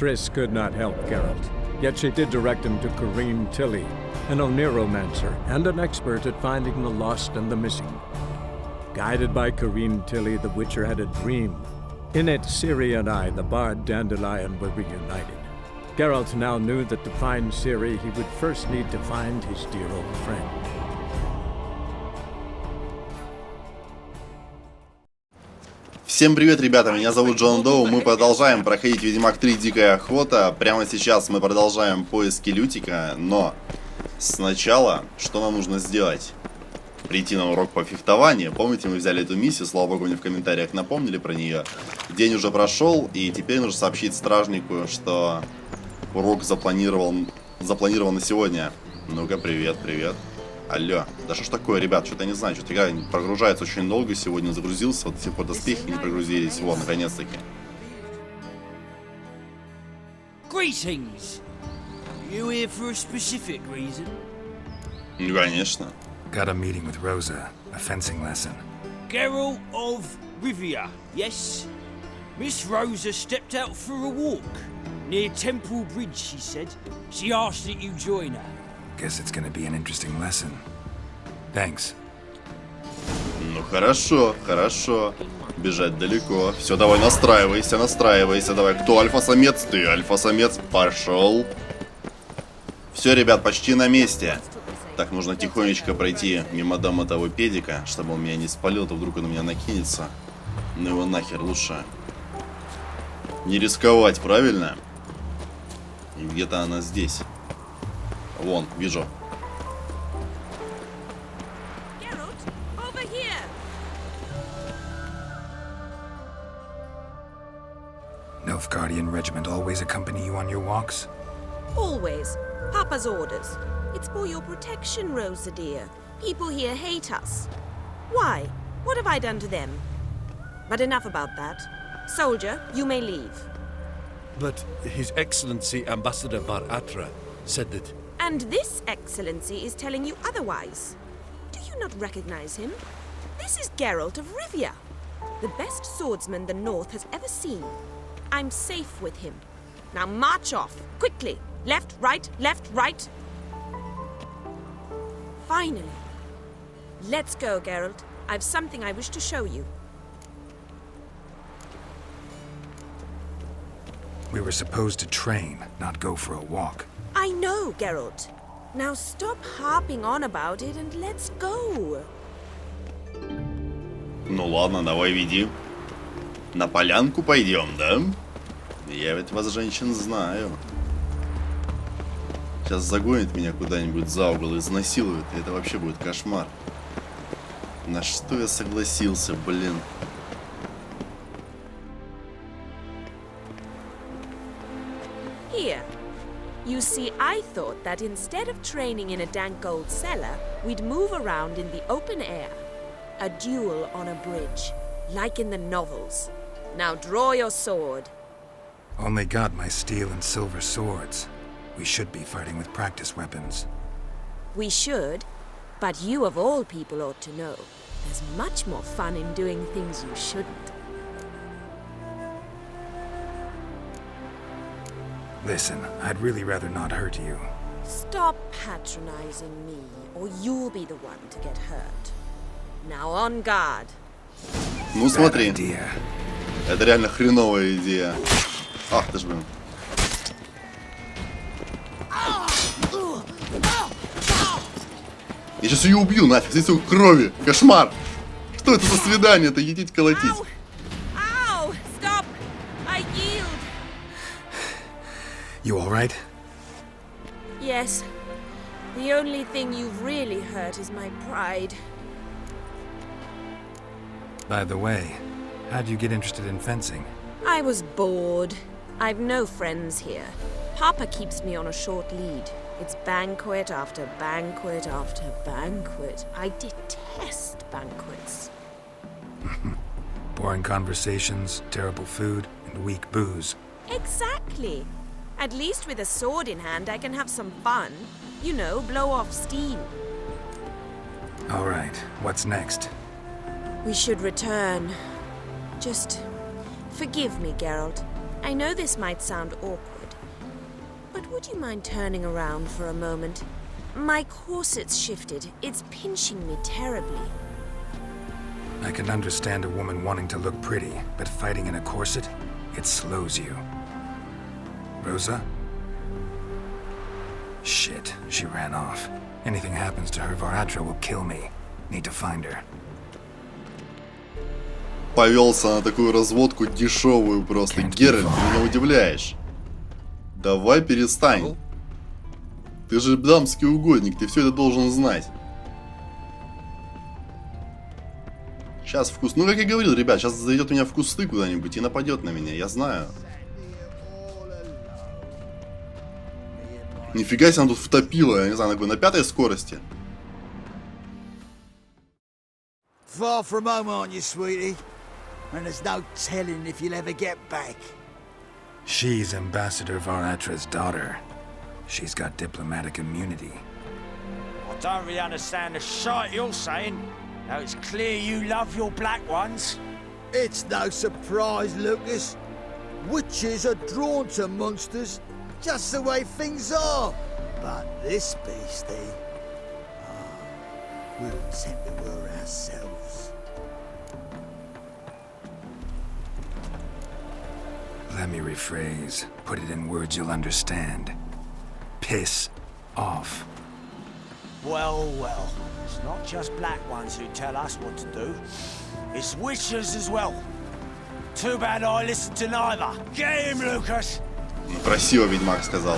Triss could not help Geralt, yet she did direct him to Corrine Tilly, an oneromancer and an expert at finding the lost and the missing. Guided by Corrine Tilly, the Witcher had a dream. In it, Ciri and I, the bard Dandelion, were reunited. Geralt now knew that to find Ciri, he would first need to find his dear old friend. Всем привет, ребята, меня зовут Джон Доу, мы продолжаем проходить Ведьмак 3 Дикая Охота. Прямо сейчас мы продолжаем поиски Лютика, но сначала, что нам нужно сделать? Прийти на урок по фехтованию. Помните, мы взяли эту миссию, слава богу, мне в комментариях напомнили про нее. День уже прошел, и теперь нужно сообщить стражнику, что урок запланирован на сегодня. Ну-ка, привет, привет. Алло, да что ж такое, ребят, что-то я не знаю, что-то игра прогружается очень долго сегодня, загрузился, вот до сих пор доспехи не прогрузились, вот, наконец-таки. Greetings. You here for a specific reason? Ну, конечно. Got a meeting with Rosa, a fencing lesson. Geralt of Rivia, yes? Miss Rosa stepped out for a walk. Near Temple Bridge, she said. She asked that you join her. Guess it's gonna be an interesting lesson. Thanks. Ну хорошо, хорошо. Бежать далеко. Все, давай, настраивайся, настраивайся. Давай, кто альфа-самец? Ты альфа-самец. Пошел. Все, ребят, почти на месте. Так, нужно тихонечко пройти мимо дома того педика, чтобы он меня не спалил, то вдруг он на меня накинется. Ну его нахер, лучше не рисковать, правильно? И где-то она здесь. Вон, вижу. Nilfgaardian regiment always accompany you on your walks? Always. Papa's orders. It's for your protection, Rosa dear. People here hate us. Why? What have I done to them? But enough about that. Soldier, you may leave. But His Excellency Ambassador Bar Atra said that... And this Excellency is telling you otherwise. Do you not recognize him? This is Geralt of Rivia, the best swordsman the North has ever seen. I'm safe with him. Now march off, quickly. Left, right, left, right. Finally. Let's go, Geralt. I've something I wish to show you. We were supposed to train, not go for a walk. I know, Geralt. Now stop harping on about it and let's go. Ну ладно, давай веди. На полянку пойдем, да? Я ведь вас, женщин, знаю. Сейчас загонит меня куда-нибудь за угол и изнасилует, и это вообще будет кошмар. На что я согласился, блин? Here. You see, I thought that instead of training in a dank old cellar, we'd move around in the open air. A duel on a bridge, like in the novels. Now draw your sword. Only got my steel and silver swords. We should be fighting with practice weapons. We should, but you of all people ought to know. There's much more fun in doing things you shouldn't. Listen, I'd really rather not hurt you. Stop patronizing me, or you'll be the one to get hurt. Now on guard. Ну смотри, это реально хреновая идея. Ах ты ж, блин. Я сейчас ее убью, нафиг, здесь у крови. Кошмар. Что это за свидание-то, едить колотить? Ow! Stop! I yield! You all right? Yes. The only thing you've really hurt is my pride. By the way, how'd you get interested in fencing? I was bored. I've no friends here. Papa keeps me on a short lead. It's banquet after banquet after banquet. I detest banquets. Boring conversations, terrible food, and weak booze. Exactly. At least with a sword in hand, I can have some fun. You know, blow off steam. All right, what's next? We should return. Just forgive me, Geralt. I know this might sound awkward, But would you mind turning around for a moment? My corset's shifted. It's pinching me terribly. I can understand a woman wanting to look pretty, but fighting in a corset, it slows you. Rosa? Shit, she ran off. Anything happens to her, Varatra will kill me. Need to find her. Повелся на такую разводку дешевую просто. Геральт, ты меня удивляешь. Давай перестань. Ты же дамский угодник, ты все это должен знать. Сейчас вкус. Ну, как я говорил, ребят, сейчас заведет меня в кусты куда-нибудь и нападет на меня, я знаю. Нифига себе, она тут втопила, я не знаю, на 5-й скорости. Far from home, aren't you, sweetie? And there's no telling if you'll ever get back. She's Ambassador Varatra's daughter. She's got diplomatic immunity. I don't really understand the shite you're saying. Now it's clear you love your black ones. It's no surprise, Lucas. Witches are drawn to monsters, just the way things are. But this beastie, we were sent to her ourselves. Let me rephrase. Put it in words you'll understand. Piss off. Well, well, it's not just black ones who tell us what to do. It's witches as well. Too bad I listened to neither. Get him, Lucas! Красиво Ведьмак сказал.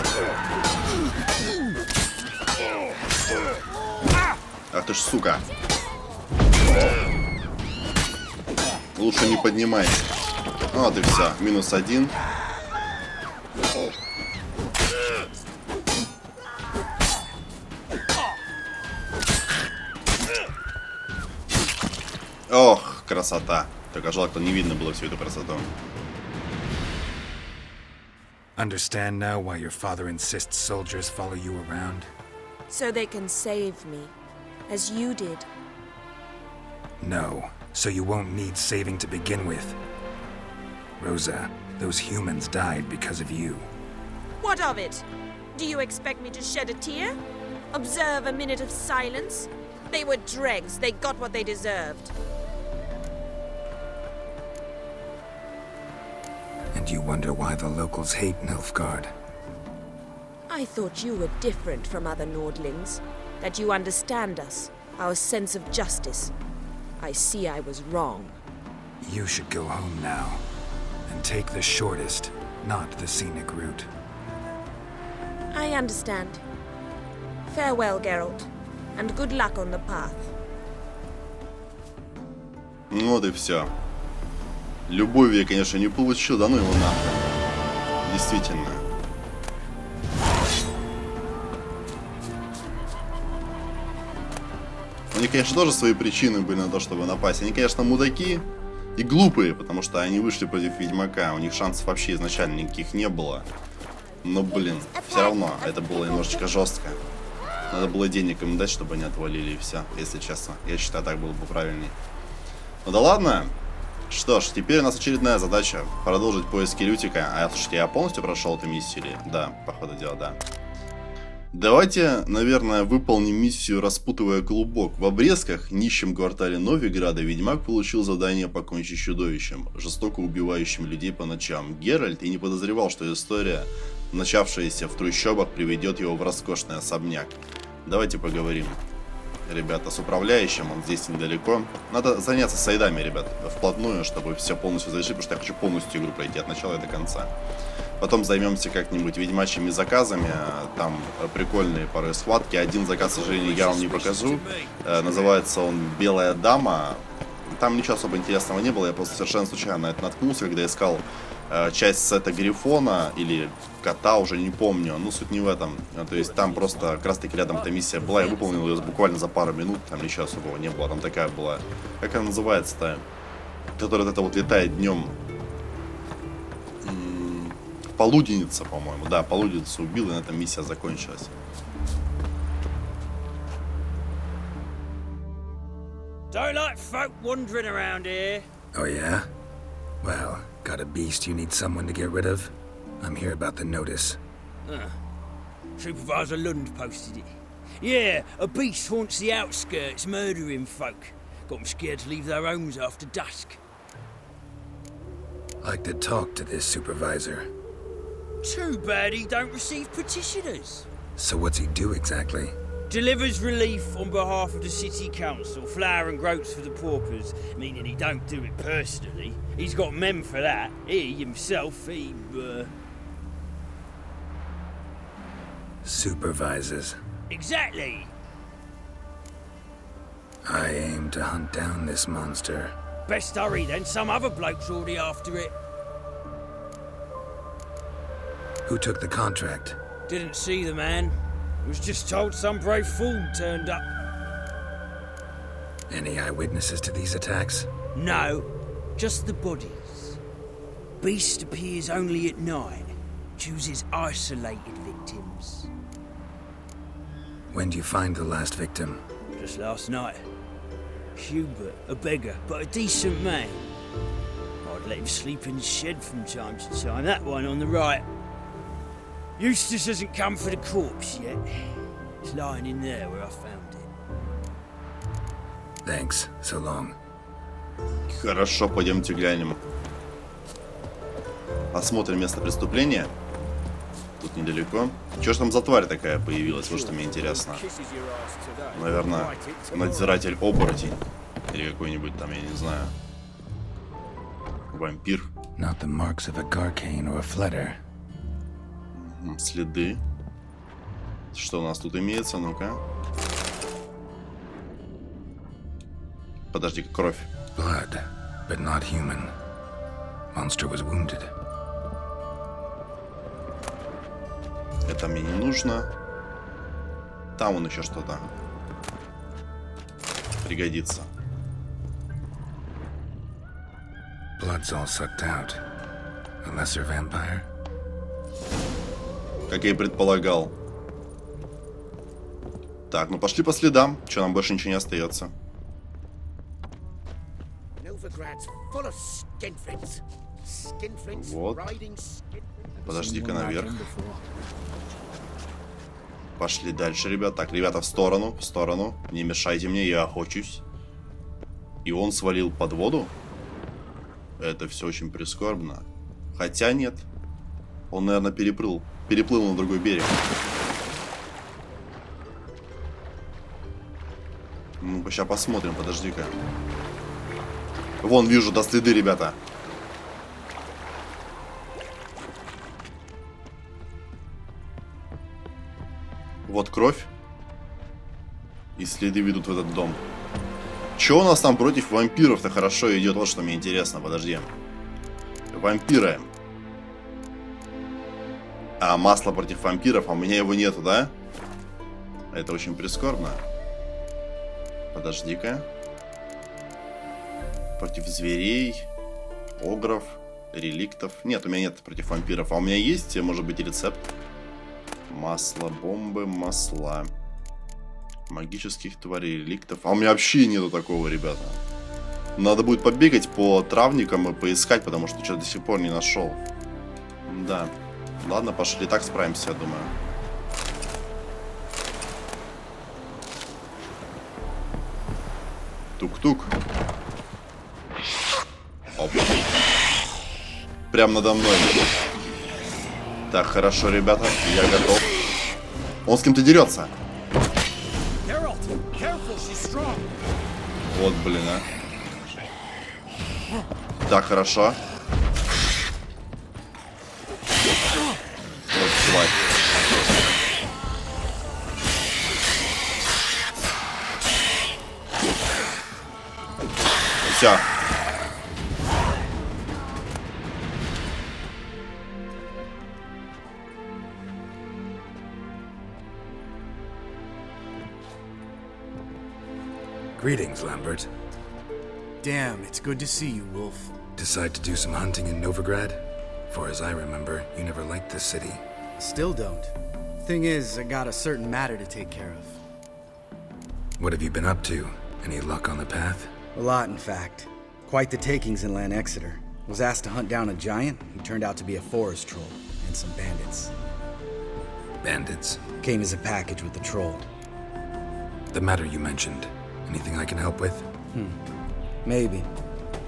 Ах ты ж сука. Лучше не поднимайся. Вот и все. -1. Ох, красота. Только жалко, не видно было всю эту красоту. Understand now why your father insists soldiers follow you around? So they can save me, as you did. No, so you won't need saving to begin with. Rosa, those humans died because of you. What of it? Do you expect me to shed a tear? Observe a minute of silence? They were dregs. They got what they deserved. And you wonder why the locals hate Nilfgaard. I thought you were different from other Nordlings. That you understand us, our sense of justice. I see I was wrong. You should go home now. And take the shortest, not the scenic route. I understand. Farewell, Geralt. And good luck on the path. Ну вот и все. Любовью я, конечно, не получил, да ну его нахуй. Действительно. У них, конечно, тоже свои причины были на то, чтобы напасть. Они, конечно, мудаки и глупые, потому что они вышли против Ведьмака. У них шансов вообще изначально никаких не было. Но, блин, все равно это было немножечко жестко. Надо было денег им дать, чтобы они отвалили и все, если честно. Я считаю, так было бы правильней. Ну да ладно. Что ж, теперь у нас очередная задача продолжить поиски Лютика. А, слушайте, я полностью прошел эту миссию или... Да, по ходу дела, да. Давайте, наверное, выполним миссию, распутывая клубок. В обрезках, нищем квартале Новиграда, Ведьмак получил задание покончить с чудовищем, жестоко убивающим людей по ночам. Геральт и не подозревал, что история, начавшаяся в трущобах, приведет его в роскошный особняк. Давайте поговорим, ребята, с управляющим, он здесь недалеко. Надо заняться сайдами, ребят, вплотную, чтобы все полностью завершить, потому что я хочу полностью игру пройти от начала и до конца. Потом займемся как-нибудь ведьмачьими заказами, там прикольные порой схватки. Один заказ, к сожалению, я вам не покажу. Называется он «Белая дама». Там ничего особо интересного не было, я просто совершенно случайно на это наткнулся, когда искал часть сета Грифона или кота, уже не помню, но суть не в этом. То есть там просто как раз таки рядом эта миссия была, я выполнил ее буквально за пару минут, там ничего особого не было, там такая была, как она называется-то, которая это вот летает днем. Полуденница, по-моему, да, полуденницу убил, и на этом миссия закончилась. Don't like folk wandering around here. Oh yeah? Well, got a beast you need someone to get rid of? I'm here about the notice. Supervisor Lund posted it. Yeah, a beast haunts the outskirts, murdering folk. Got them scared to leave their homes after dusk. Like to talk to this supervisor. Too bad he don't receive petitioners. So what's he do exactly? Delivers relief on behalf of the city council, flour and groats for the paupers, meaning he don't do it personally. He's got men for that. He himself, Supervises. Exactly. I aim to hunt down this monster. Best hurry then, some other bloke's already after it. Who took the contract? Didn't see the man. Was just told some brave fool turned up. Any eyewitnesses to these attacks? No, just the bodies. Beast appears only at night. Chooses isolated victims. When do you find the last victim? Just last night. Hubert, a beggar, but a decent man. I'd let him sleep in the shed from time to time, that one on the right. Eustace hasn't come for the corpse yet. It's lying in there where I found it. Thanks. So long. Хорошо, пойдемте глянем. Осмотрим место преступления. Тут недалеко. Что ж там за тварь такая появилась? Вот что мне интересно. Наверное, надзиратель-оборотень. Или какой-нибудь там, я не знаю. Вампир. Not the marks of a garcane or a flutter. Следы. Что у нас тут имеется? Ну-ка. Подожди-ка, кровь. Blood, but not human. Monster was wounded. Это мне не нужно. Там вон еще что-то. Пригодится. Blood's all sucked out. A lesser vampire? Как я и предполагал. Так, ну пошли по следам. Что, нам больше ничего не остается. Вот. Подожди-ка наверх. Пошли дальше, ребят. Так, ребята, в сторону, в сторону. Не мешайте мне, я охочусь. И он свалил под воду. Это все очень прискорбно. Хотя нет. Он, наверное, переплыл на другой берег. Ну, сейчас посмотрим, подожди-ка. Вон, вижу, да, следы, ребята. Вот кровь. И следы ведут в этот дом. Че у нас там против вампиров-то хорошо идет? Вот что мне интересно, подожди. Вампиры. А, масло против вампиров, а у меня его нету, да? Это очень прискорбно. Подожди-ка. Против зверей, огров, реликтов. Нет, у меня нет против вампиров. А у меня есть, может быть, рецепт. Масло, бомбы, масла. Магических тварей, реликтов. А у меня вообще нету такого, ребята. Надо будет побегать по травникам и поискать, потому что что-то до сих пор не нашел. Да. Ладно, пошли, так справимся, я думаю. Тук-тук. Оп. Прям надо мной. Так, хорошо, ребята, я готов. Он с кем-то дерется. Вот, блин, а. Так, хорошо. Вот, тварь. Все. Greetings, Lambert. Damn, it's good to see you, Wolf. Decide to do some hunting in Novigrad? For as I remember, you never liked this city. Still don't. Thing is, I got a certain matter to take care of. What have you been up to? Any luck on the path? A lot, in fact. Quite the takings in Lan Exeter. Was asked to hunt down a giant who turned out to be a forest troll and some bandits. Bandits. Came as a package with the troll. The matter you mentioned. Anything I can help with? Maybe.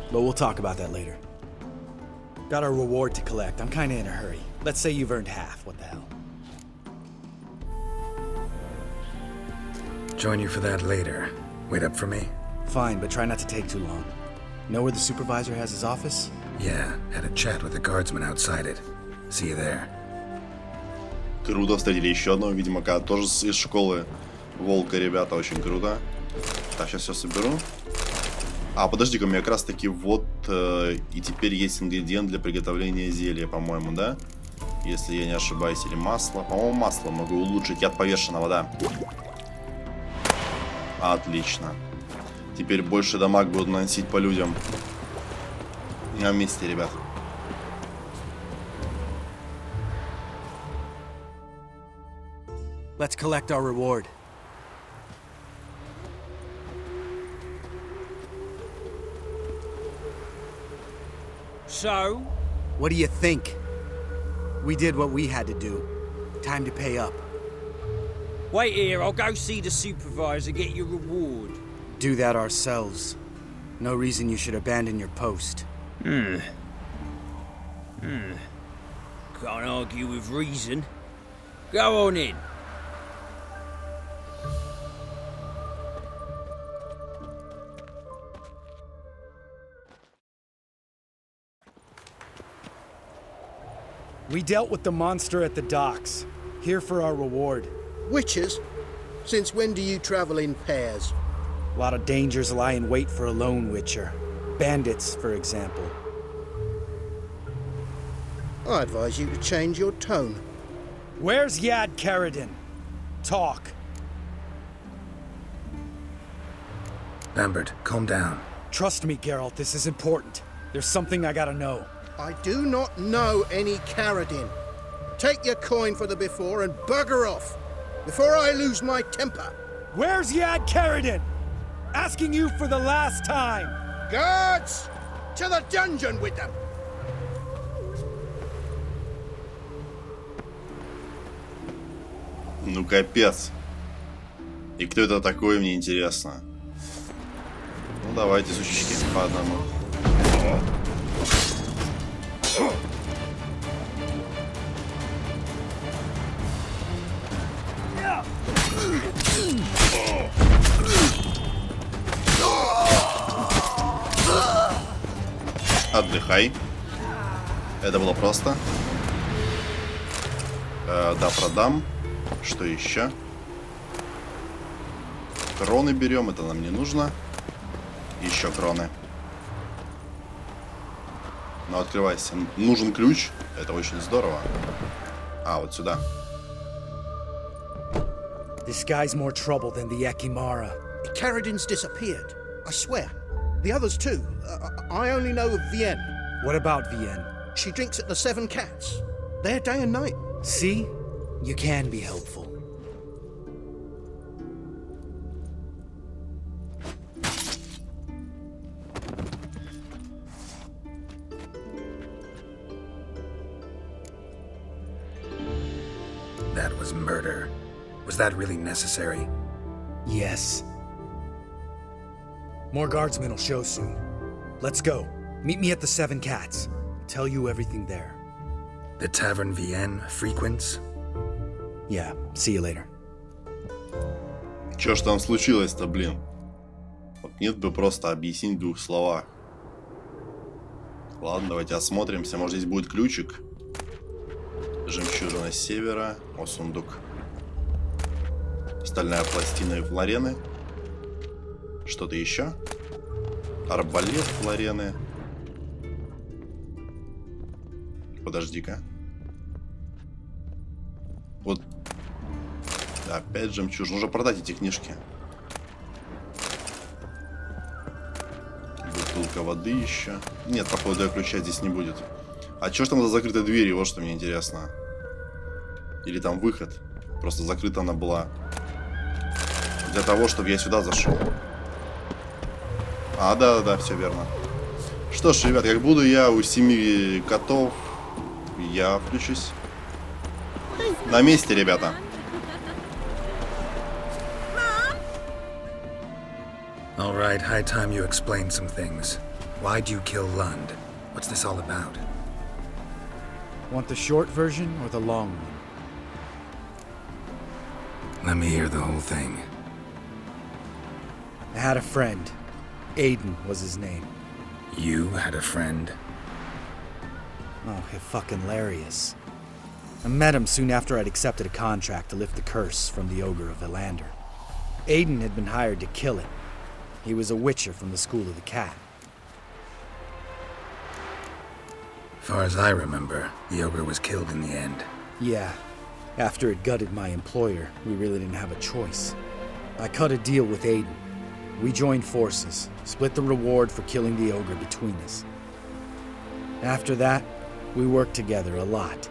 But we'll talk about that later. Got a reward to collect. I'm kinda in a hurry. Let's say you've earned half. What the hell? Join you for that later. Wait up for me? Fine, but try not to take too long. Know where the supervisor has his office? Yeah, had a chat with the guardsman outside it. See you there. Круто, встретили еще одного ведьмака, тоже из школы волка, ребята, очень круто. Так, сейчас все соберу. А, подожди-ка, у меня как раз таки вот и теперь есть ингредиент для приготовления зелья, по-моему, да? Если я не ошибаюсь, или масло. По-моему, масло могу улучшить. Яд повешенного, да. Отлично. Теперь больше дамаг буду наносить по людям. На месте, ребят. Let's collect our reward. So? What do you think? We did what we had to do. Time to pay up. Wait here, I'll go see the supervisor, get your reward. Do that ourselves. No reason you should abandon your post. Can't argue with reason. Go on in. We dealt with the monster at the docks. Here for our reward. Witches? Since when do you travel in pairs? A lot of dangers lie in wait for a lone witcher. Bandits, for example. I advise you to change your tone. Where's Yad Karadin? Talk. Lambert, calm down. Trust me, Geralt, this is important. There's something I gotta know. I do not know any Karadin. Take your coin for the before and bugger off, before I lose my temper. Where's Yad Karadin? Asking you for the last time. Guards! To the dungeon with them! Ну капец. И кто это такой, мне интересно. Ну давайте, сучечки, по одному. Отдыхай. Это было просто. Да, продам. Что еще? Кроны берем, это нам не нужно. Еще кроны. Ну, открывайся. Нужен ключ. Это очень здорово. А, вот сюда. This guy's more trouble than the Yakimara. Karadin's disappeared, I swear. The others too. I only know of Vienne. What about Vienne? She drinks at the Seven Cats. There day and night. See? You can be helpful. That was murder. Was that really necessary? Yes. More guardsmen will show soon. Let's go. Meet me at the Seven Cats. I'll tell you everything there. The Tavern Vienne frequents? Yeah, see you later. Чё ж там случилось-то, блин? Вот нет бы просто объяснить в двух словах. Ладно, давайте осмотримся. Может, здесь будет ключик. Жемчужина севера. О, сундук. Стальная пластина и флорены. Что-то еще? Арбалет, флорены. Подожди-ка. Вот. Да, опять жемчужина. Нужно продать эти книжки. Бутылка воды еще. Нет, походу, ключа здесь не будет. А что ж там за закрытой дверью? Вот что мне интересно. Или там выход? Просто закрыта она была. Для того, чтобы я сюда зашел. А, да, все верно. Что ж, ребят, как буду я у 7 котов, я включусь. На месте, ребята. All right, high time you explain some things. Why'd you kill Lund? What's this all about? Want the short version or the long one? Let me hear the whole thing. I had a friend. Aiden was his name. You had a friend? Oh, fucking hilarious. I met him soon after I'd accepted a contract to lift the curse from the Ogre of Elander. Aiden had been hired to kill it. He was a witcher from the School of the Cat. Far as I remember, the ogre was killed in the end. Yeah. After it gutted my employer, we really didn't have a choice. I cut a deal with Aiden. We joined forces, split the reward for killing the ogre between us. After that, we worked together a lot.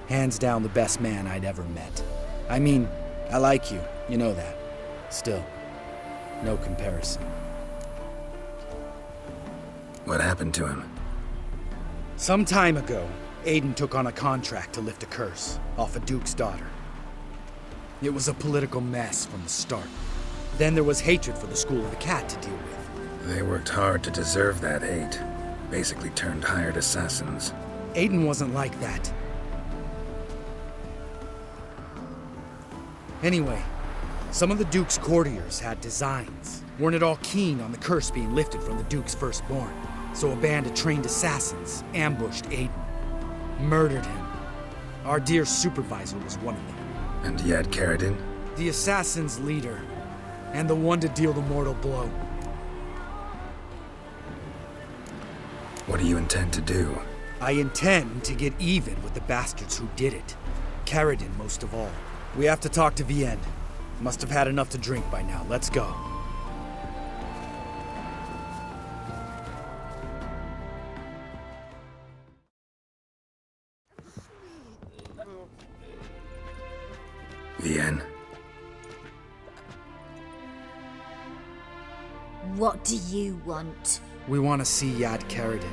Hands down the best man I'd ever met. I mean, I like you, you know that. Still, no comparison. What happened to him? Some time ago, Aiden took on a contract to lift a curse off a duke's daughter. It was a political mess from the start. Then there was hatred for the School of the Cat to deal with. They worked hard to deserve that hate. Basically turned hired assassins. Aiden wasn't like that. Anyway, some of the Duke's courtiers had designs. Weren't at all keen on the curse being lifted from the Duke's firstborn. So a band of trained assassins ambushed Aiden. Murdered him. Our dear supervisor was one of them. And yet Carradine? The assassin's leader. And the one to deal the mortal blow. What do you intend to do? I intend to get even with the bastards who did it. Carradine most of all. We have to talk to Vienne. Must have had enough to drink by now. Let's go. Vienne? What do you want? We want to see Yad Carradine.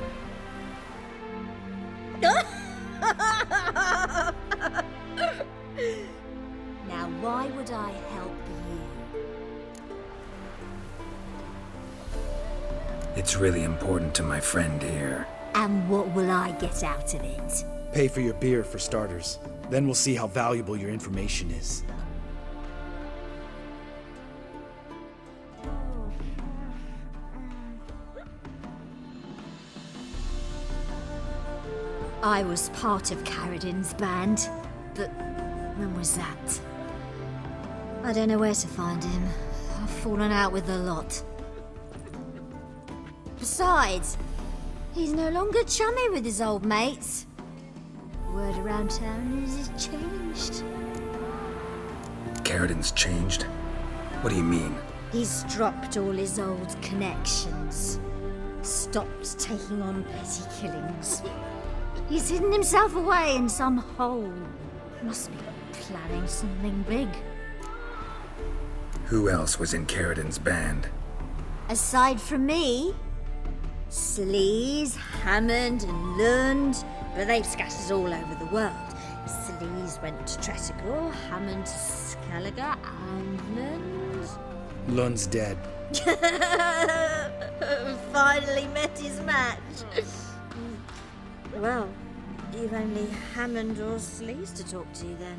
Now, why would I help you? It's really important to my friend here. And what will I get out of it? Pay for your beer, for starters. Then we'll see how valuable your information is. I was part of Carradine's band, but when was that? I don't know where to find him. I've fallen out with a lot. Besides, he's no longer chummy with his old mates. Word around town is he's changed. Carradine's changed? What do you mean? He's dropped all his old connections. Stopped taking on petty killings. He's hidden himself away in some hole. Must be planning something big. Who else was in Carradine's band? Aside from me, Sleaze, Hammond and Lund, but they've scattered all over the world. Sleaze went to Tretigor, Hammond to Skellige, and Lund... Lund's dead. Finally met his match. Well, you've only Hammond or Sleaze to talk to then.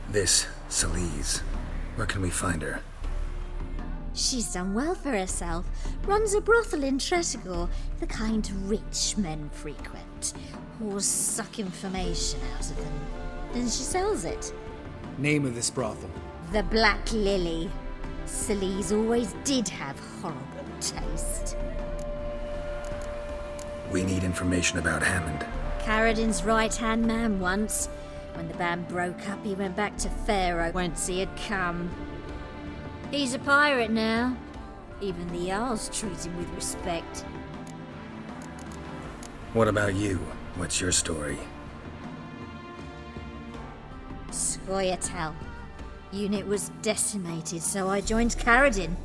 This Sleaze. Where can we find her? She's done well for herself. Runs a brothel in Tretigor, the kind rich men frequent. Whores suck information out of them. Then she sells it. Name of this brothel? The Black Lily. Sleaze always did have horrible taste. We need information about Hammond. Carradine's right-hand man once. When the band broke up, he went back to Pharaoh once he had come. He's a pirate now. Even the Jarls treat him with respect. What about you? What's your story? Scoia'tael. Unit was decimated, so I joined Carradine.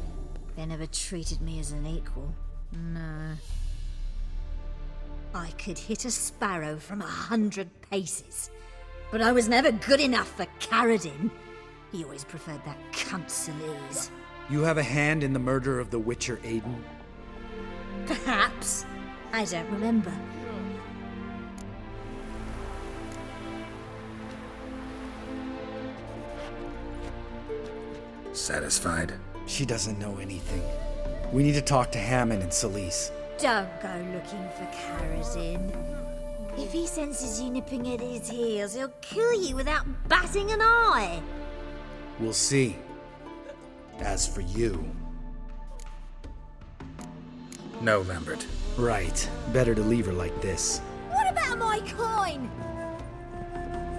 They never treated me as an equal. No. I could hit a sparrow from 100 paces. But I was never good enough for Carradine. He always preferred that cunt Celise. You have a hand in the murder of the Witcher Aiden? Perhaps. I don't remember. Satisfied? She doesn't know anything. We need to talk to Hammond and Celise. Don't go looking for Carradine. If he senses you nipping at his heels, he'll kill you without batting an eye. We'll see. As for you... No, Lambert. Right. Better to leave her like this. What about my coin?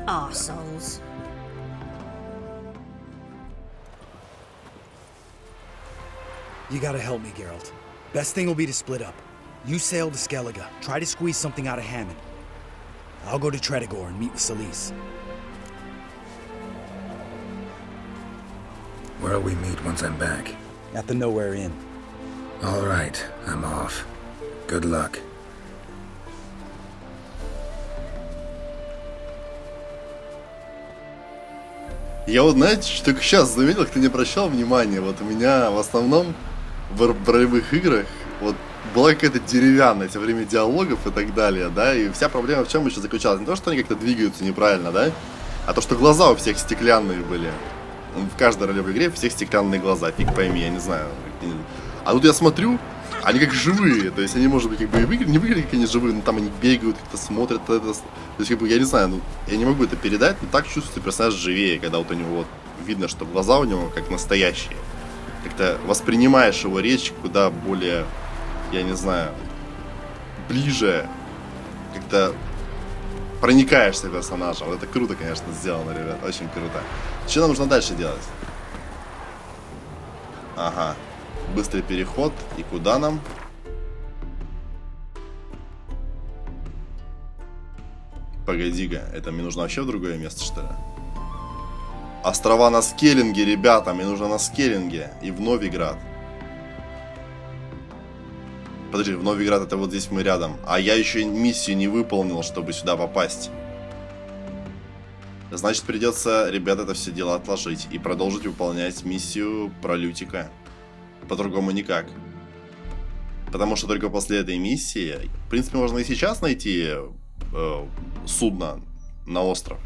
Arseholes. You gotta help me, Geralt. Best thing will be to split up. You sail to Skellige, try to squeeze something out of Hammond. I'll go to Tredegor and meet with Celise. Where'll we meet once I'm back? At the Nowhere Inn. All right, I'm off. Good luck. Я вот, знаете, только сейчас заметил, кто не обращал внимания. Вот у меня в основном в ролевых играх вот была какая-то деревянность во время диалогов и так далее, да, и вся проблема в чем еще заключалась? Не то, что они как-то двигаются неправильно, да, а то, что глаза у всех стеклянные были. В каждой ролевой игре у всех стеклянные глаза, фиг пойми, я не знаю. А тут я смотрю, они как живые, то есть они, может быть, как бы и не выглядят, как они живые, но там они бегают, как-то смотрят, то есть, как бы, я не знаю, ну, я не могу это передать, но так чувствуется персонаж живее, когда вот у него вот видно, что глаза у него как настоящие. Как-то воспринимаешь его речь куда более, я не знаю, ближе, как-то проникаешься персонажем. Вот это круто, конечно, сделано, ребят, очень круто. Что нам нужно дальше делать? Ага. Быстрый переход. И куда нам? Погоди-ка, это мне нужно вообще в другое место, что ли? Острова на Скеллинге, ребята, мне нужно на Скеллинге и в Новиград. Подожди, в Новиград это вот здесь мы рядом. А я еще миссию не выполнил, чтобы сюда попасть. Значит, придется, ребята, это все дело отложить и продолжить выполнять миссию про Лютика. По-другому никак. Потому что только после этой миссии, в принципе, можно и сейчас найти судно на остров.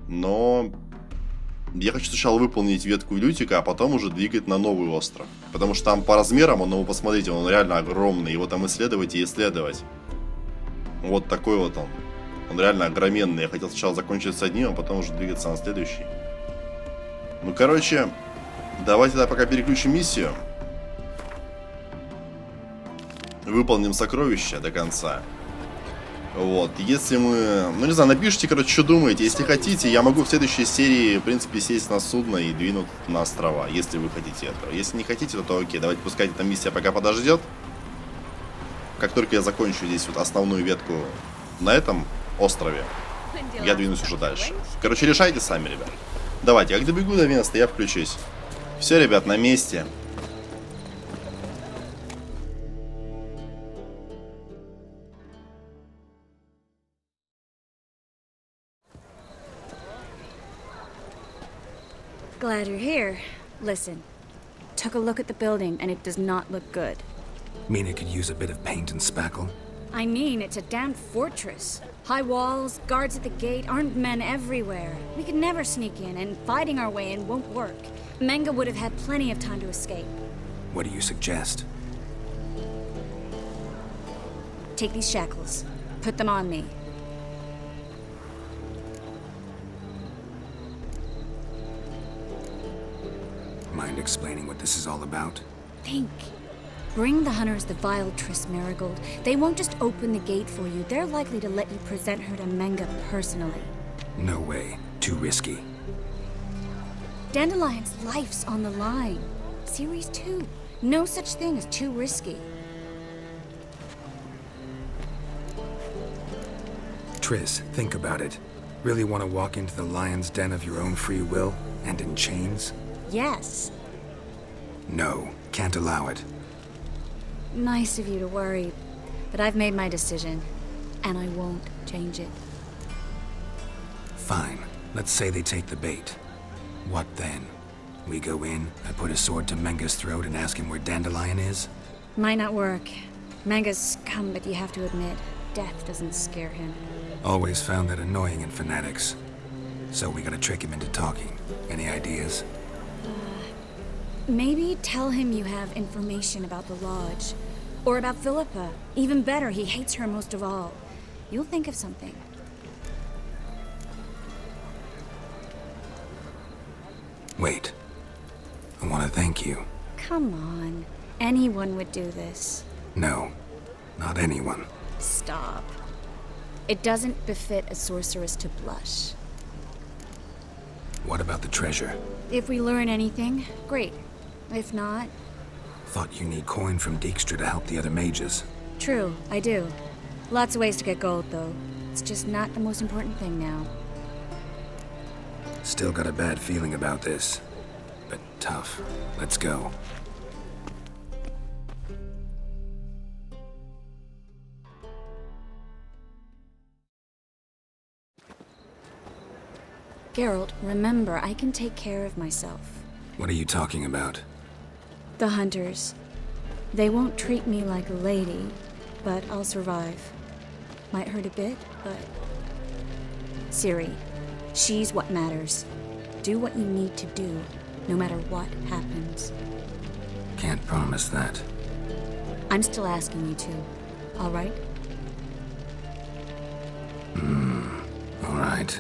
Но я хочу сначала выполнить ветку Лютика, а потом уже двигать на новый остров. Потому что там по размерам, ну, посмотрите, он реально огромный. Его там исследовать и исследовать. Вот такой вот он. Он реально огроменный. Я хотел сначала закончить с одним, а потом уже двигаться на следующий. Ну, короче, давайте тогда пока переключим миссию. Выполним сокровища до конца. Вот, если мы... Ну, не знаю, напишите, короче, что думаете. Если хотите, я могу в следующей серии, в принципе, сесть на судно и двинуть на острова, если вы хотите этого. Если не хотите, то окей, давайте пускай эта миссия пока подождет. Как только я закончу здесь вот основную ветку на этом острове, я двинусь уже дальше. Короче, решайте сами, ребят. Давайте, как добегу до места, я включусь. Все, ребят, на месте. Glad you're here. Listen, took a look at the building and it does not look good. Mean it could use a bit of paint and spackle? I mean, it's a damn fortress. High walls, guards at the gate, armed men everywhere. We could never sneak in, and fighting our way in won't work. Menga would have had plenty of time to escape. What do you suggest? Take these shackles. Put them on me. Mind explaining what this is all about? Think. Bring the hunters the vile Triss Marigold. They won't just open the gate for you. They're likely to let you present her to Menga personally. No way. Too risky. Dandelion's life's on the line. Series 2. No such thing as too risky. Triss, think about it. Really want to walk into the lion's den of your own free will and in chains? Yes. No, can't allow it. Nice of you to worry. But I've made my decision, and I won't change it. Fine. Let's say they take the bait. What then? We go in, I put a sword to Menga's throat and ask him where Dandelion is? Might not work. Manga's scum, but you have to admit, death doesn't scare him. Always found that annoying in fanatics. So we gotta trick him into talking. Any ideas? Maybe tell him you have information about the Lodge. Or about Philippa. Even better, he hates her most of all. You'll think of something. Wait. I want to thank you. Come on. Anyone would do this. No. Not anyone. Stop. It doesn't befit a sorceress to blush. What about the treasure? If we learn anything, great. If not... Thought you need coin from Dijkstra to help the other mages. True, I do. Lots of ways to get gold, though. It's just not the most important thing now. Still got a bad feeling about this. But tough. Let's go. Geralt, remember, I can take care of myself. What are you talking about? The hunters. They won't treat me like a lady, but I'll survive. Might hurt a bit, but... Ciri, she's what matters. Do what you need to do, no matter what happens. Can't promise that. I'm still asking you to, all right? All right.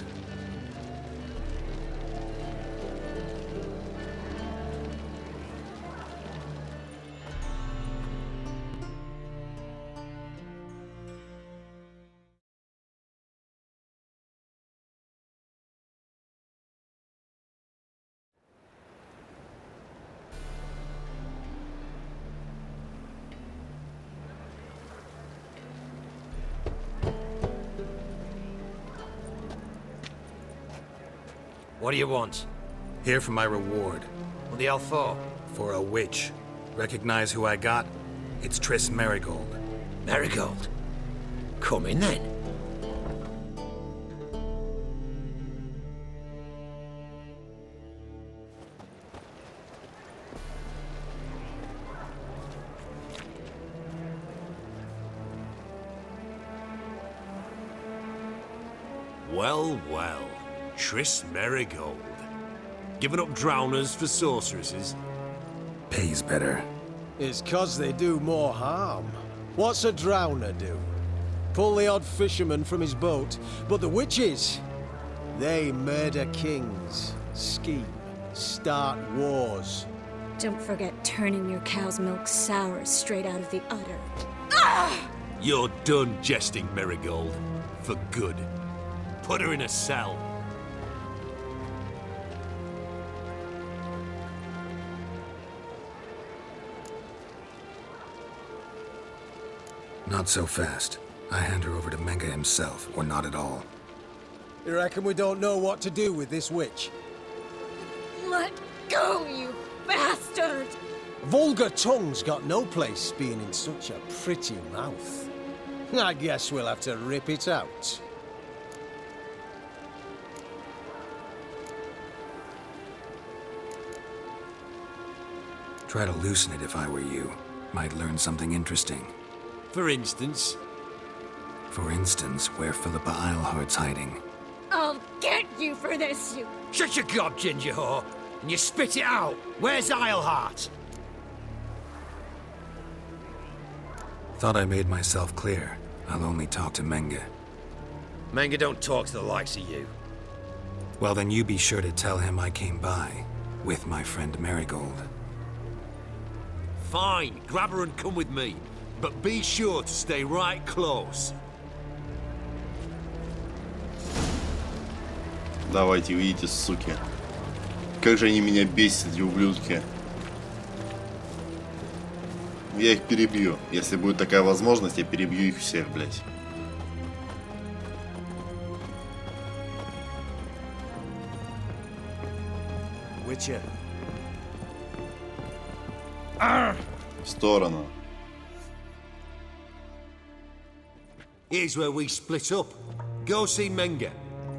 What do you want? Here for my reward. What the hell for? For a witch. Recognize who I got? It's Triss Merigold. Merigold? Come in then. Well, well. Triss Merigold. Giving up drowners for sorceresses? Pays better. It's 'cause they do more harm. What's a drowner do? Pull the odd fisherman from his boat, but the witches, they murder kings, scheme, start wars. Don't forget turning your cow's milk sour straight out of the udder. You're done jesting, Merigold. For good. Put her in a cell. Not so fast. I hand her over to Menga himself, or not at all. You reckon we don't know what to do with this witch? Let go, you bastard! Vulgar tongue's got no place being in such a pretty mouth. I guess we'll have to rip it out. Try to loosen it if I were you. Might learn something interesting. For instance? For instance, where Philippa Eilhart's hiding. I'll get you for this, you... Shut your gob, ginger whore, and you spit it out. Where's Eilhart? Thought I made myself clear. I'll only talk to Menga. Menga don't talk to the likes of you. Well, then you be sure to tell him I came by, with my friend Merigold. Fine, grab her and come with me. But be sure to stay right close. Давайте, видите, суки. Как же они меня бесят, эти ублюдки. Я их перебью. Если будет такая возможность, я перебью их всех, блядь. Witcher. В сторону. Here's where we split up. Go see Menga.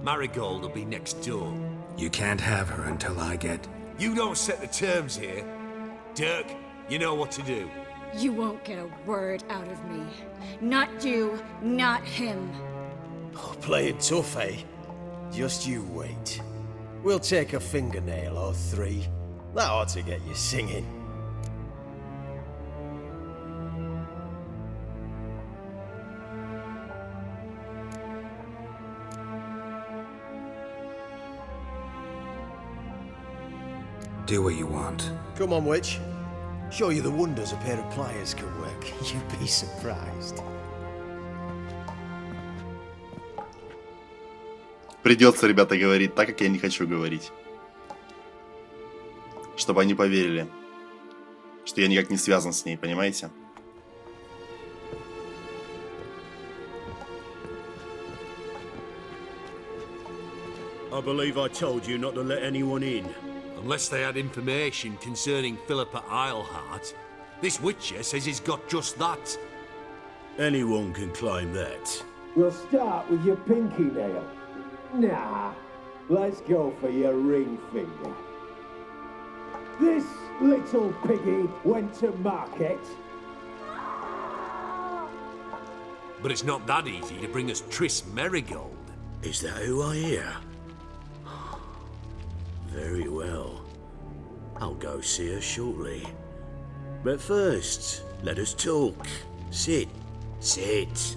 Marigold will be next door. You can't have her until I get... You don't set the terms here. Dirk, you know what to do. You won't get a word out of me. Not you, not him. Oh, play it tough, eh? Just you wait. We'll take a fingernail or three. That ought to get you singing. Do what you want. Come on, witch. Show you the wonders a pair of pliers can work. You'd be surprised. Придется, ребята, говорить так, как я не хочу говорить. Чтобы они поверили, что я никак не связан с ней, понимаете? I believe I told you not to let anyone in. Unless they had information concerning Philippa Eilhart. This Witcher says he's got just that. Anyone can claim that. We'll start with your pinky nail. Nah, let's go for your ring finger. This little piggy went to market. But it's not that easy to bring us Triss Merigold. Is that who I hear? Very well. I'll go see her shortly. But first, let us talk. Sit. Sit.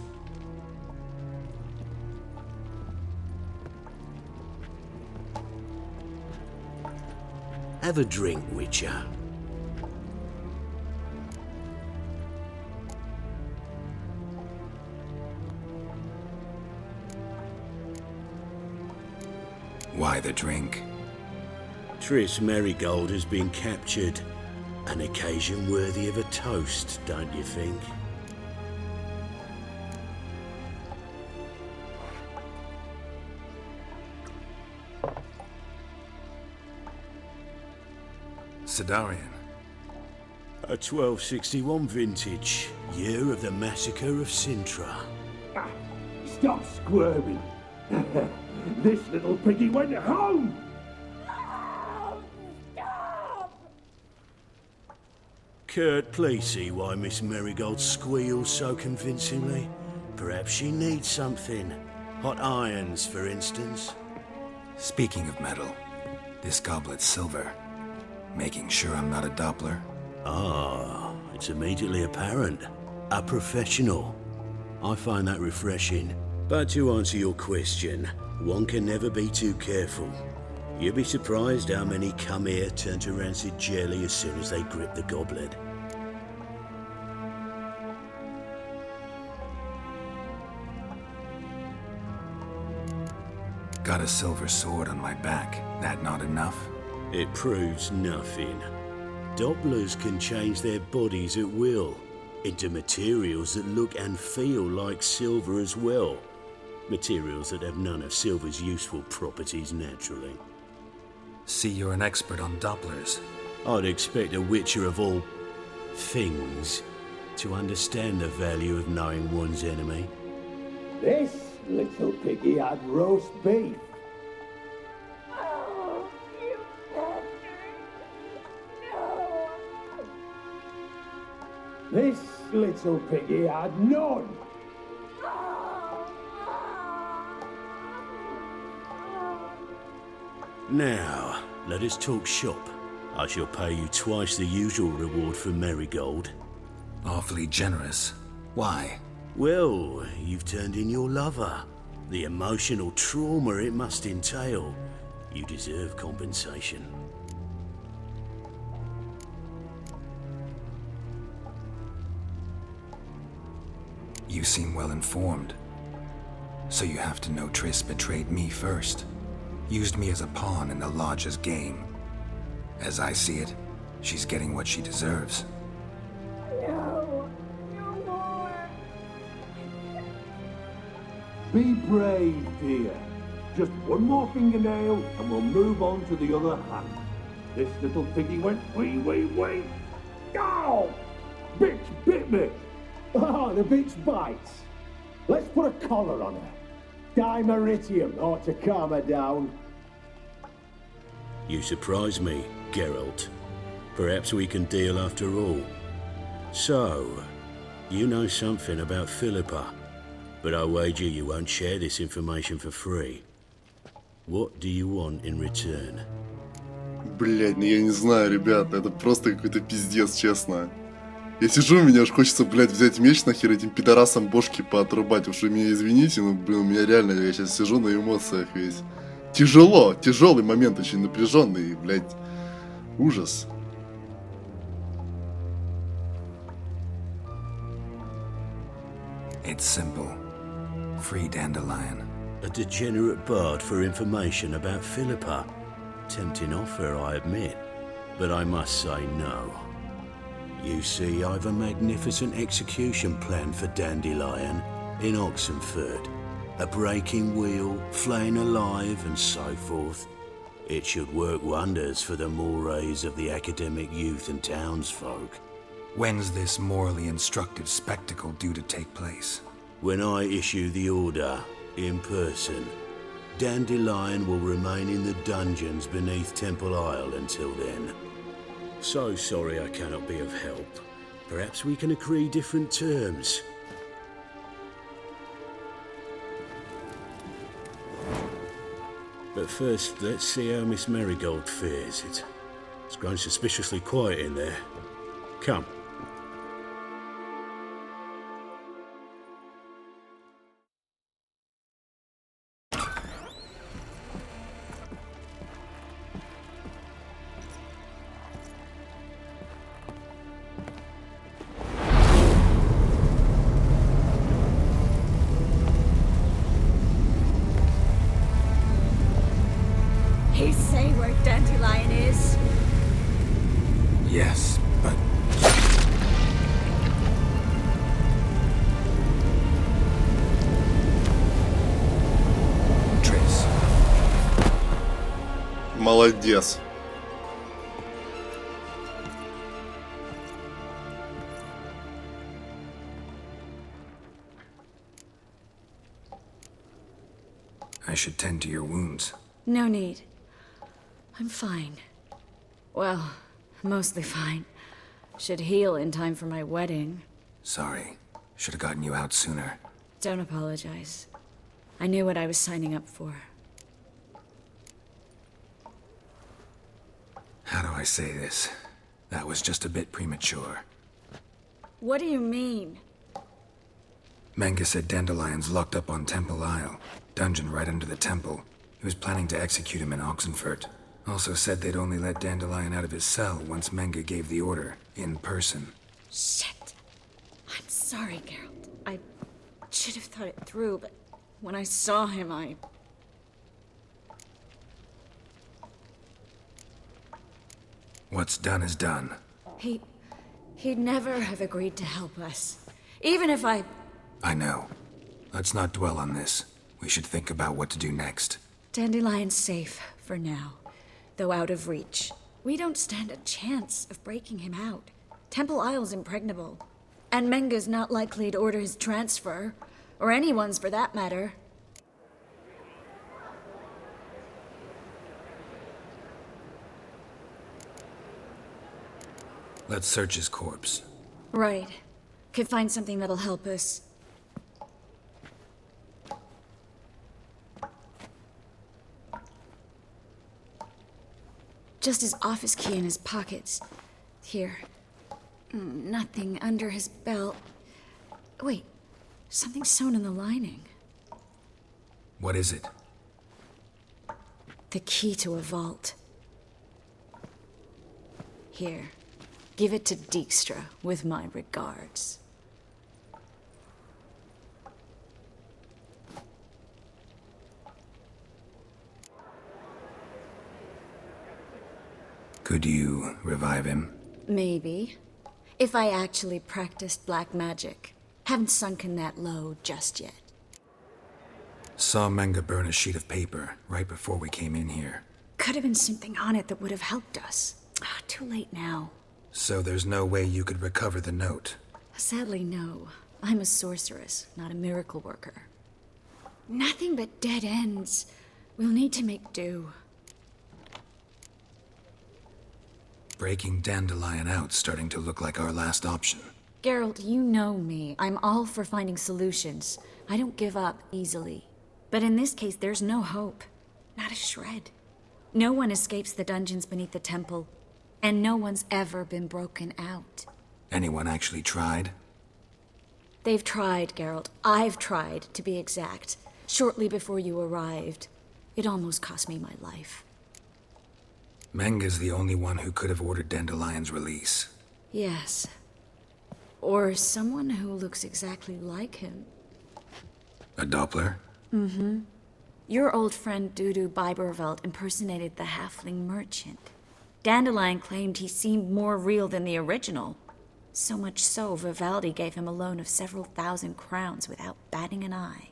Have a drink, Witcher. Why the drink? Triss Merigold has been captured. An occasion worthy of a toast, don't you think? Stradania. A 1261 vintage, year of the massacre of Sintra. Stop squirming. This little piggy went home. Kurt, please see why Miss Merigold squeals so convincingly. Perhaps she needs something. Hot irons, for instance. Speaking of metal, this goblet's silver. Making sure I'm not a Doppler. Ah, it's immediately apparent. A professional. I find that refreshing. But to answer your question, one can never be too careful. You'd be surprised how many come here turn to rancid jelly as soon as they grip the goblet. Got a silver sword on my back. That not enough? It proves nothing. Dopplers can change their bodies at will into materials that look and feel like silver as well. Materials that have none of silver's useful properties naturally. See, you're an expert on Dopplers. I'd expect a Witcher of all things to understand the value of knowing one's enemy. This little piggy had roast beef. This little piggy had none. Now, let us talk shop. I shall pay you twice the usual reward for Merigold. Awfully generous. Why? Well, you've turned in your lover. The emotional trauma it must entail. You deserve compensation. You seem well informed. So you have to know Triss betrayed me first. Used me as a pawn in the Lodge's game. As I see it, she's getting what she deserves. No, no more. Be brave, dear. Just one more fingernail and we'll move on to the other hand. This little piggy went wee, wee, wee. Ow! Bitch bit me. Ah, the bitch bites. Let's put a collar on her. Dimeritium ought to calm her down. You surprise me, Geralt. Perhaps we can deal after all. So, you know something about Philippa, but I wager you won't share this information for free. What do you want in return? Блядь, ну я не знаю, ребята, это просто какой-то пиздец, честно. Я сижу, меня аж хочется, блядь, взять меч нахер этим пидорасам бошки поотрубать. Уж вы меня извините, но, блин, у меня реально, я сейчас сижу на эмоциях весь. Тяжело, тяжелый момент, очень напряженный, блядь, ужас. It's simple. Free Dandelion. A degenerate bard for information about Philippa. Tempting offer, I admit, but I must say no. You see, I've a magnificent execution plan for Dandelion in Oxenford. A breaking wheel, flaying alive, and so forth. It should work wonders for the mores of the academic youth and townsfolk. When's this morally instructive spectacle due to take place? When I issue the order, in person. Dandelion will remain in the dungeons beneath Temple Isle until then. So sorry I cannot be of help. Perhaps we can agree different terms. But first, let's see how Miss Marigold fares. It's grown suspiciously quiet in there. Come. He say where Dandelion is? Yes, but... Triss. Молодец. I should tend to your wounds. No need. I'm fine. Well, mostly fine. Should heal in time for my wedding. Sorry. Should have gotten you out sooner. Don't apologize. I knew what I was signing up for. How do I say this? That was just a bit premature. What do you mean? Manga said Dandelion's locked up on Temple Isle. Dungeon right under the temple. He was planning to execute him in Oxenford. Also said they'd only let Dandelion out of his cell once Manga gave the order, in person. Shit. I'm sorry, Geralt. I should have thought it through, but when I saw him, What's done is done. He'd never have agreed to help us. Even if I know. Let's not dwell on this. We should think about what to do next. Dandelion's safe, for now. Though out of reach. We don't stand a chance of breaking him out. Temple Isle's impregnable. And Menga's not likely to order his transfer. Or anyone's for that matter. Let's search his corpse. Right. Could find something that'll help us. Just his office key in his pockets. Here. Nothing under his belt. Wait. Something sewn in the lining. What is it? The key to a vault. Here. Give it to Dijkstra with my regards. Could you revive him? Maybe. If I actually practiced black magic. Haven't sunken that low just yet. Saw Manga burn a sheet of paper right before we came in here. Could have been something on it that would have helped us. Too late now. So there's no way you could recover the note? Sadly, no. I'm a sorceress, not a miracle worker. Nothing but dead ends. We'll need to make do. Breaking Dandelion out's starting to look like our last option. Geralt, you know me. I'm all for finding solutions. I don't give up easily. But in this case, there's no hope. Not a shred. No one escapes the dungeons beneath the temple, and no one's ever been broken out. Anyone actually tried? They've tried, Geralt. I've tried, to be exact. Shortly before you arrived. It almost cost me my life. Menga's the only one who could have ordered Dandelion's release. Yes. Or someone who looks exactly like him. A Doppler? Mm-hmm. Your old friend Dudu Biberveld impersonated the halfling merchant. Dandelion claimed he seemed more real than the original. So much so, Vivaldi gave him a loan of several thousand crowns without batting an eye.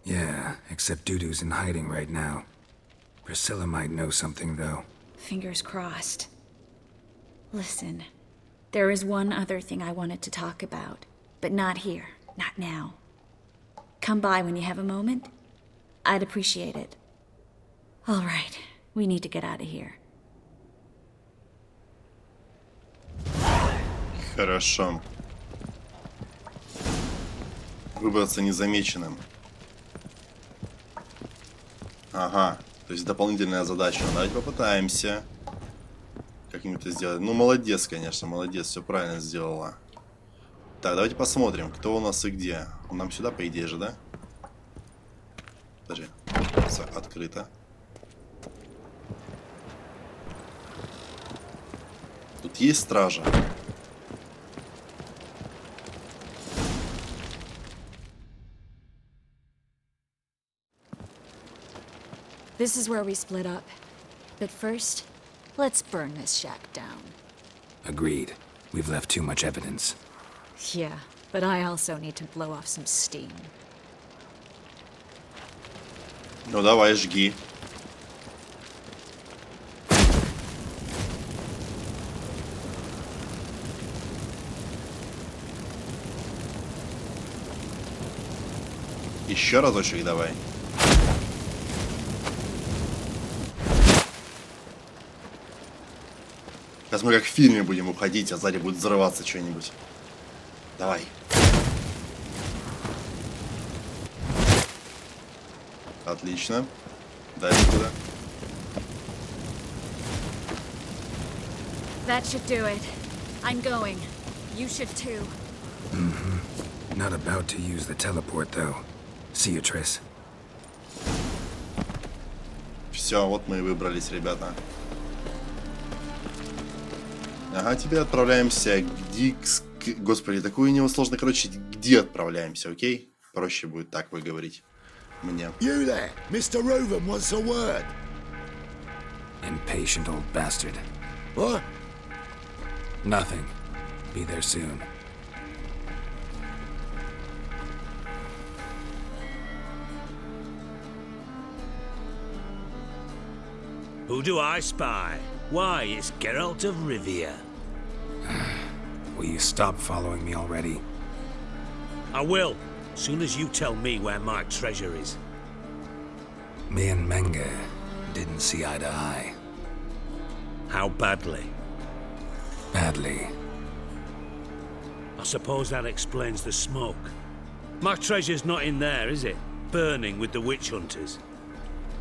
Yeah, except Dudu's in hiding right now. Priscilla might know something, though. Fingers crossed. Listen, there is one other thing I wanted to talk about, but not here, not now. Come by when you have a moment. I'd appreciate it. All right, we need to get out of here. Хорошо. Выбраться незамеченным. Ага, то есть дополнительная задача. Давайте попытаемся как-нибудь это сделать. Ну, молодец, конечно, молодец, все правильно сделала. Так, давайте посмотрим, кто у нас и где. Нам сюда, по идее же, да? Подожди, все открыто. Тут есть стража. This is where we split up. But first, let's burn this shack down. Agreed. We've left too much evidence. Yeah, but I also need to blow off some steam. Ну давай, жги. Еще разочек давай. Сейчас мы как в фильме будем уходить, а сзади будет взрываться что-нибудь. Давай. Отлично. Дальше туда. That should do it. I'm going. You should too. Mm-hmm. Not about to use the teleport, though. See you, Triss. Все, вот мы и выбрались, ребята. Ага, теперь отправляемся Господи, такое невозможно, короче, где отправляемся, окей? Проще будет так выговорить мне. You there, Mr. Roven wants a word. Impatient old bastard. What? Nothing. Be there soon. Who do I spy? Why, it's Geralt of Rivia. Will you stop following me already? I will, soon as you tell me where my treasure is. Me and Menga didn't see eye to eye. How badly? Badly. I suppose that explains the smoke. My treasure's not in there, is it? Burning with the witch hunters.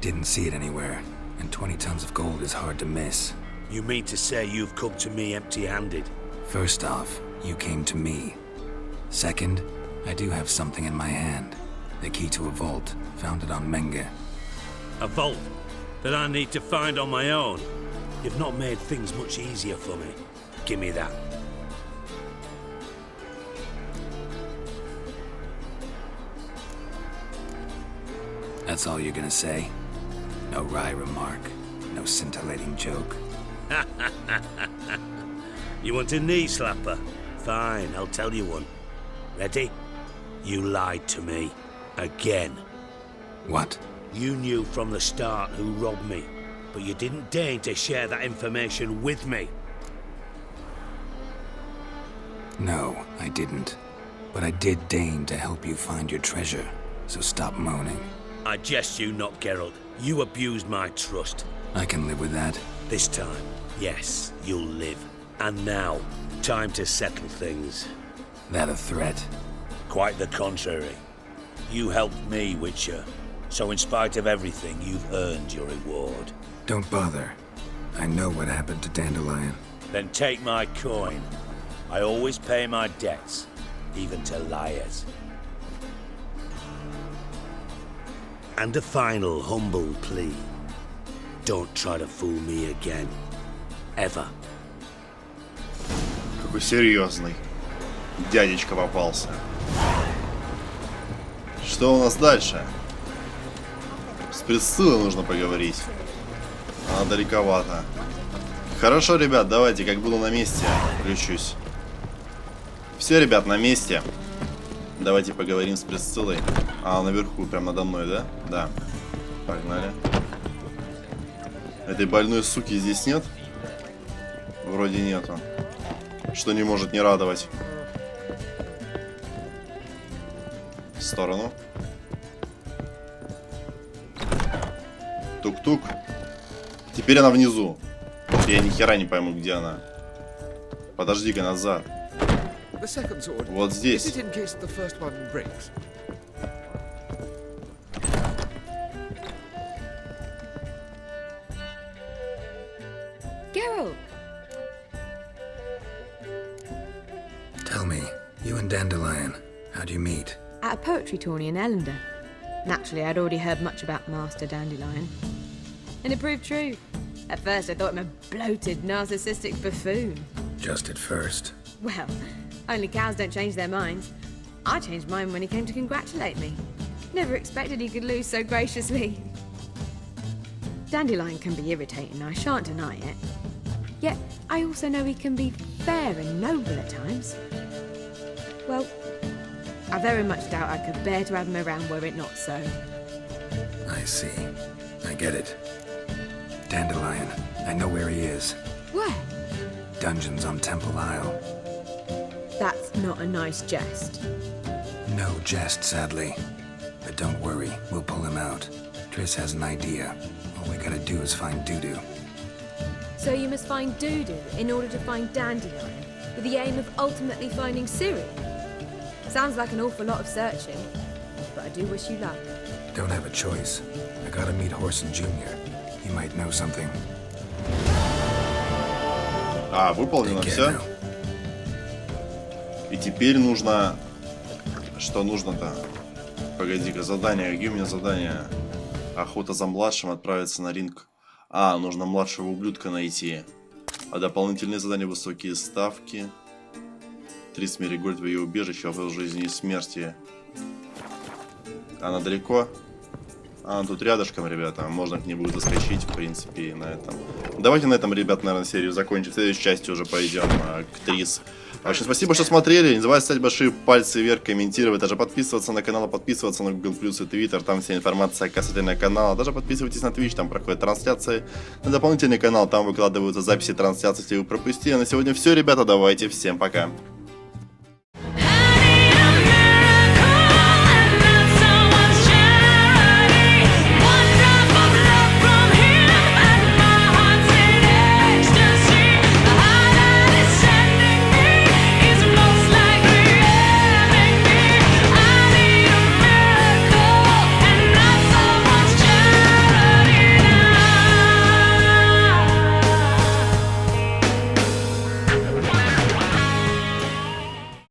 Didn't see it anywhere, and 20 tons of gold is hard to miss. You mean to say you've come to me empty-handed? First off, you came to me. Second, I do have something in my hand. The key to a vault, found it on Menga. A vault that I need to find on my own? You've not made things much easier for me. Give me that. That's all you're gonna say? No wry remark, no scintillating joke. You want a knee slapper? Fine, I'll tell you one. Ready? You lied to me. Again. What? You knew from the start who robbed me, but you didn't deign to share that information with me. No, I didn't. But I did deign to help you find your treasure, so stop moaning. I jest you not, Geralt. You abused my trust. I can live with that. This time, yes, you'll live. And now, time to settle things. That a threat? Quite the contrary. You helped me, Witcher. So in spite of everything, you've earned your reward. Don't bother. I know what happened to Dandelion. Then take my coin. I always pay my debts, even to liars. And a final humble plea. Don't try to fool me again. Ever. Какой серьезный. Дядечка попался. Что у нас дальше? С Присциллой нужно поговорить. Она далековато. Хорошо, ребят, давайте, как буду на месте, включусь. Все, ребят, на месте. Давайте поговорим с Присциллой. А, наверху, прям надо мной, да? Да. Погнали. Этой больной суки здесь нет? Вроде нету. Что не может не радовать. В сторону. Тук-тук. Теперь она внизу. Я ни хера не пойму, где она. Подожди-ка, назад. Вот здесь. Geralt! Tell me, you and Dandelion, how'd you meet? At a poetry tourney in Ellender. Naturally, I'd already heard much about Master Dandelion. And it proved true. At first, I thought him a bloated, narcissistic buffoon. Just at first. Well, only cows don't change their minds. I changed mine when he came to congratulate me. Never expected he could lose so graciously. Dandelion can be irritating, I shan't deny it. Yet, I also know he can be fair and noble at times. Well, I very much doubt I could bear to have him around were it not so. I see. I get it. Dandelion, I know where he is. Where? Dungeons on Temple Isle. That's not a nice jest. No jest, sadly. But don't worry, we'll pull him out. Triss has an idea. All we gotta do is find Dudu. So you must find Dudu in order to find Dandelion, with the aim of ultimately finding Ciri? Sounds like an awful lot of searching, but I do wish you luck. Don't have a choice. I gotta meet Horson Jr. He might know something. А, выполнено все. И теперь нужно... Что нужно-то? Погоди-ка, задания. Какие у меня задания? Охота за младшим, отправиться на ринг. А, нужно младшего ублюдка найти. А дополнительные задания, высокие ставки. 30 Меригольд в ее убежище, вопрос жизни и смерти. Она далеко? А, тут рядышком, ребята. Можно к ней будет заскочить, в принципе, и на этом. Давайте на этом, ребят, наверное, серию закончим. В следующей части уже пойдем к Трис. В общем, спасибо, что смотрели. Не забывайте ставить большие пальцы вверх, комментировать, даже подписываться на канал, подписываться на Google+, и Twitter. Там вся информация касательно канала. Даже подписывайтесь на Twitch, там проходят трансляции. На дополнительный канал, там выкладываются записи трансляций, если вы пропустили. На сегодня все, ребята. Давайте, всем пока.